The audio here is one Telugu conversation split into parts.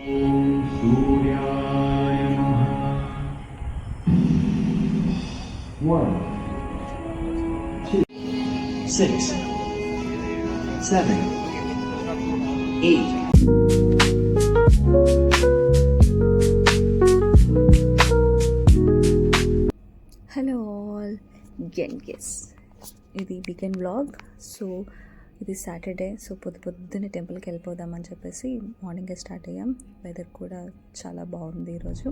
सूर्याय नमः। 1 2 6 7 8 హలో ఆల్ గెస్ ఇది వీకెండ్ వ్లాగ్. సో ఇది సాటర్డే. సో పొద్దున్నే టెంపుల్కి వెళ్ళిపోదామని చెప్పేసి మార్నింగే స్టార్ట్ అయ్యాం. వెదర్ కూడా చాలా బాగుంది ఈరోజు.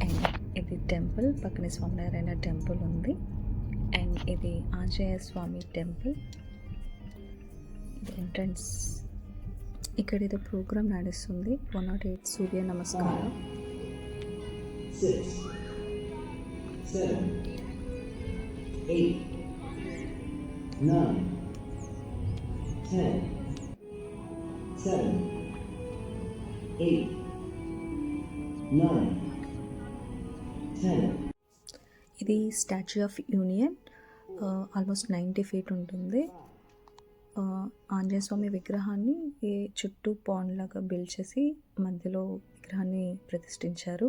అండ్ ఇది టెంపుల్ పక్కనే స్వామినారాయణ టెంపుల్ ఉంది. అండ్ ఇది ఆంజనేయ స్వామి టెంపుల్. ఇది ఎంట్రన్స్. ఇక్కడ ఏదో ప్రోగ్రామ్ నడుస్తుంది. 108 సూర్య నమస్కారం. 6 7 8 9 10 7 8 9 10. ఇది statue of union. Almost 90 feet ఉంటుంది. ఆంజనేయ స్వామి విగ్రహాన్ని చుట్టూ పాండ్ లాగా బిల్డ్ చేసి మధ్యలో విగ్రహాన్ని ప్రతిష్ఠించారు.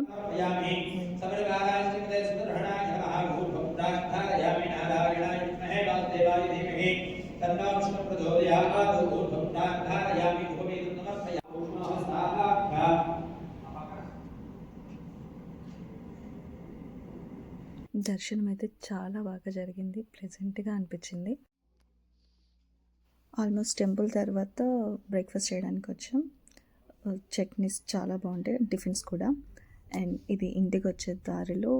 దర్శనం అయితే చాలా బాగా జరిగింది. ప్లెజెంట్గా అనిపించింది. ఆల్మోస్ట్ టెంపుల్ తర్వాత బ్రేక్ఫాస్ట్ చేయడానికి వచ్చాం. చట్నీస్ చాలా బాగుంటాయి, టిఫిన్స్ కూడా. అండ్ ఇది ఇంటికి వచ్చే దారిలో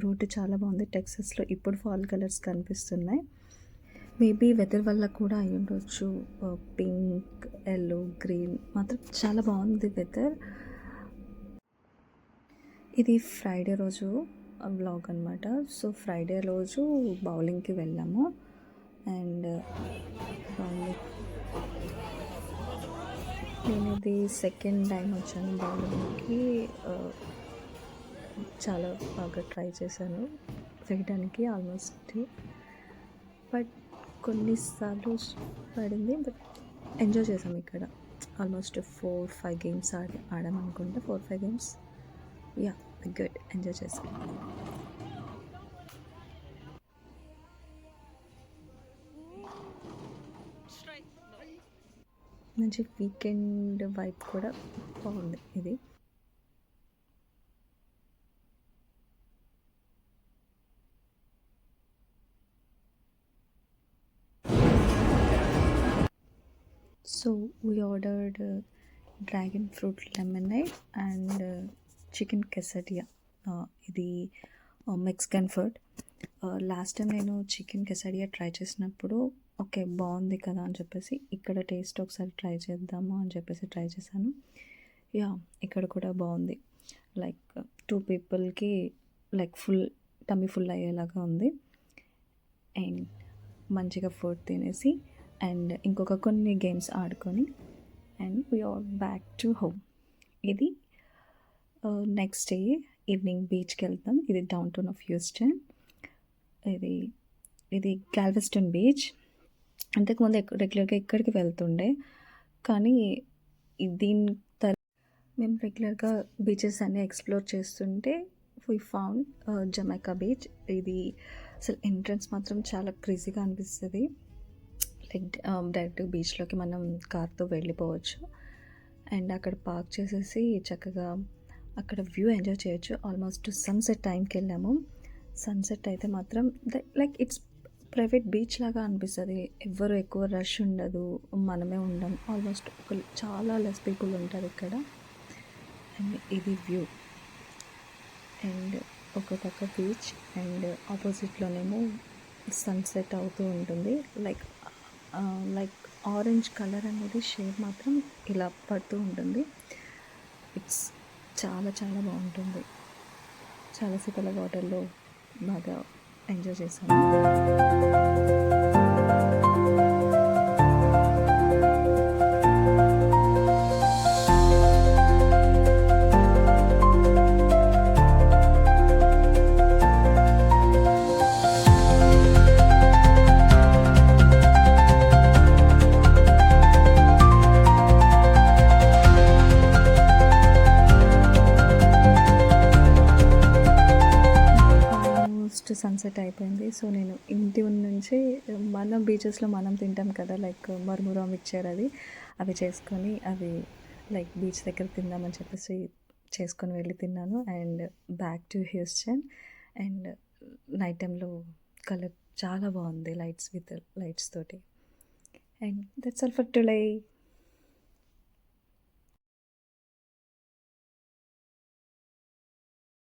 రోడ్డు చాలా బాగుంది. టెక్సస్లో ఇప్పుడు ఫాల్ కలర్స్ కనిపిస్తున్నాయి. మేబీ వెదర్ వల్ల కూడా అయి ఉండొచ్చు. పింక్, ఎల్లో, గ్రీన్ మాత్రం చాలా బాగుంది వెదర్. ఇది ఫ్రైడే రోజు వ్లాగ్ అనమాట. సో ఫ్రైడే రోజు బౌలింగ్కి వెళ్ళాము. అండ్ నేను ఇది సెకండ్ టైం వచ్చాను బౌలింగ్కి. చాలా బాగా ట్రై చేశాను వేయడానికి ఆల్మోస్ట్. బట్ కొన్నిసార్లు పడింది. బట్ ఎంజాయ్ చేసాం ఇక్కడ. ఆల్మోస్ట్ 4-5 గేమ్స్ ఆడామనుకుంటా. 4-5 గేమ్స్. Yeah, good. ఎంజాయ్ చేసాం. మంచి వీకెండ్ వైబ్ కూడా బాగుంది ఇది. So we ordered dragon fruit lemonade and chicken quesadilla. ఇది మెక్సికన్ ఫుడ్. లాస్ట్ టైం నేను చికెన్ quesadilla ట్రై చేసినప్పుడు ఓకే బాగుంది కదా అని చెప్పేసి ఇక్కడ టేస్ట్ ఒకసారి ట్రై చేద్దాము అని చెప్పేసి ట్రై చేశాను. యా, ఇక్కడ కూడా బాగుంది. లైక్ 2 పీపుల్కి లైక్ టమ్మీ ఫుల్ అయ్యేలాగా ఉంది. అండ్ మంచిగా ఫుడ్ తినేసి అండ్ ఇంకొక కొన్ని గేమ్స్ ఆడుకొని and we are back to home. ఇది నెక్స్ట్ డే ఈవినింగ్ బీచ్కి వెళ్తాం. ఇది డౌన్ టౌన్ ఆఫ్ హ్యూస్టన్. ఇది గాల్వెస్టన్ బీచ్. అంతకుముందు రెగ్యులర్గా ఇక్కడికి వెళ్తుండే, కానీ దీని మేము రెగ్యులర్గా బీచెస్ అన్నీ ఎక్స్ప్లోర్ చేస్తుంటే వీ ఫౌండ్ జమైకా బీచ్. ఇది అసలు ఎంట్రన్స్ మాత్రం చాలా క్రేజీగా అనిపిస్తుంది. లైక్ డైరెక్ట్ బీచ్లోకి మనం కార్తో వెళ్ళిపోవచ్చు. అండ్ అక్కడ పార్క్ చేసేసి చక్కగా అక్కడ వ్యూ ఎంజాయ్ చేయొచ్చు. ఆల్మోస్ట్ సన్సెట్ టైంకి వెళ్ళాము. సన్సెట్ అయితే మాత్రం లైక్ ఇట్స్ ప్రైవేట్ బీచ్ లాగా అనిపిస్తుంది. ఎవ్వరు ఎక్కువ రష్ ఉండదు, మనమే ఉండం. ఆల్మోస్ట్ చాలా లెస్ పీపుల్ ఉంటారు ఇక్కడ. అండ్ ఇది వ్యూ. అండ్ ఒక పక్క బీచ్ అండ్ ఆపోజిట్లోనేమో సన్సెట్ అవుతూ ఉంటుంది. లైక్ ఆరెంజ్ కలర్ అనేది షేడ్ మాత్రం ఇలా పడుతూ ఉంటుంది. ఇట్స్ చాలా చాలా బాగుంటుంది. చాలాసేపు అలా వాటర్లో బాగా ఎంజాయ్ చేశాను. ఆల్మోస్ట్ సన్సెట్ అయిపోయింది. సో, నేను ఇంటి నుంచి మన బీచెస్‌లో మనం తింటాం కదా! లైక్ మరుమురా మిక్చర్ అది. అవి చేసుకొని అవి లైక్ బీచ్ దగ్గర తిందామని చెప్పేసి చేసుకొని వెళ్ళి తిన్నాను. And back to Houston. And night టైమ్‌లో కలర్ చాలా బాగుంది. లైట్స్ విత్ లైట్స్ తోటి. And that's all for today.